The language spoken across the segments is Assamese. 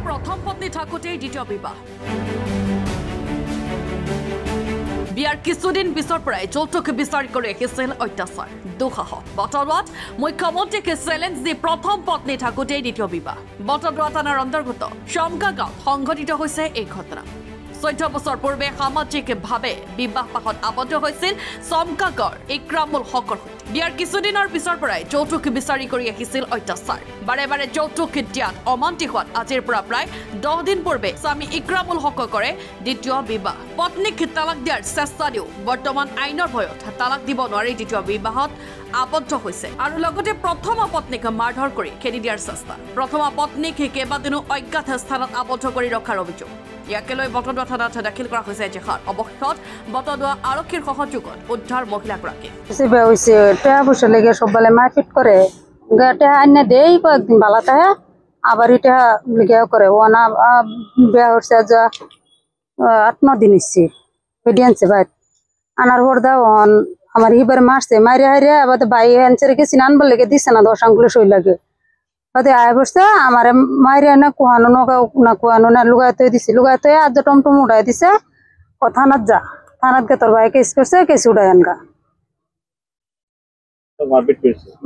প্ৰথম পত্নী থাকোঁতেই দ্বিতীয় বিবাহ বিয়াৰ কিছুদিন পিছৰ পৰাই যৌতুক বিচাৰি কৰি আহিছিল অত্যাচাৰ দুঃসাহস বটদ্ৰৱাত মুখ্যমন্ত্ৰীক চেলেঞ্জ দি প্ৰথম পত্নী থাকোঁতেই দ্বিতীয় বিবাহ বটদ্ৰৱা থানাৰ অন্তৰ্গত চমকা গাঁৱত সংঘটিত হৈছে এই ঘটনা 14 বছৰ পূৰ্বে সামাজিকভাৱে বিবাহ পাশত আবদ্ধ হৈছিল চমকা গাঁৱৰ ইক্ৰামুল হকৰ বিয়াৰ কিছুদিনৰ পিছৰ পৰাই যৌতুক বিচাৰি কৰি আহিছিল অত্যাচাৰ বাৰে বাৰে যৌতুক দিয়াত অমান্তি হোৱাত আজিৰ পৰা প্ৰায় 10 দিন পূৰ্বে স্বামী ইক্ৰামুল হকক কৰে দ্বিতীয় বিবাহ পত্নীক তালাক দিয়াৰ চেষ্টা দিও বৰ্তমান আইনৰ ভয়ত তালাক দিব নোৱাৰি দ্বিতীয় বিবাহত আবদ্ধ হৈছে আৰু লগতে প্ৰথম পত্নীক মাৰধৰ কৰি খেদি দিয়াৰ চেষ্টা প্ৰথম পত্নীক কেইবাদিনো অজ্ঞাত স্থানত আবদ্ধ কৰি ৰখাৰ অভিযোগ ইয়াকে লৈ বটদ্ৰৱা থানাত দাখিল কৰা হৈছে এজাহাৰ অৱশেষত বটদ্ৰৱা আৰক্ষীৰ সহযোগত উদ্ধাৰ মহিলাগৰাকী হৈছে টাকা পয়সা লেগে সবালে মারপিট করে টাকা আনে দেই কয়েকদিন ভালো থাকে আবার এটা লেগে করে ও না বিয়া হচ্ছে যা 8-9 দিন ইচ্ছে পেডি আনছে ভাই আনার পর দাও আমার হিবার মারছে মারিয়া হারিয়া আবার ভাই আনছে গেছি আনবার লেগে দিচ্ছে না 10 আঙ্গুলে সই লাগে বাদে আয় বসছে আমার মারিয়া না কুহানো না কুহানো না লুগাই তৈ দিছে লুগাই তৈ আজ টমটম উড়াই দিছে ও থানাত যা থানাত গে তোর ভাই কেস করছে কেস উড়াই আনগা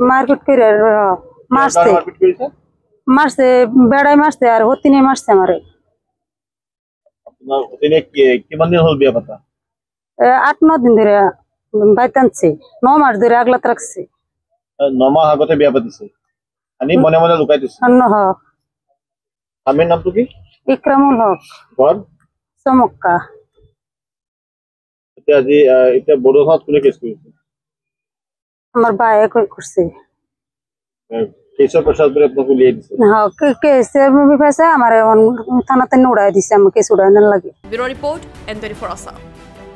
মারপিট করে মারছে বেড়াই মারছে আর হতিনে মারছে আমারে 8-9 দিন ধরে বাইতে আনছে 9 মাস ধরে আগলাত রাখছে 9 মাস আগতে বিয়া পাতিছে আনি মনে মনে লুকাই দিছে স্বামীৰ নামটো কি ইক্ৰামুল হক ঘৰ চমক্কা এতিয়া বড়োখাত কোনে কেছ কৰিছে আমার ভাই করছে কেসের প্রসাদ করে আপনাকে লিয়ে দিছে হ্যাঁ কেসে বিভাসে আমার থানাতে উড়াই দিছে আমাকে কেস উড়ানোর লাগে ব্যুরো রিপোর্ট N24 আসাম।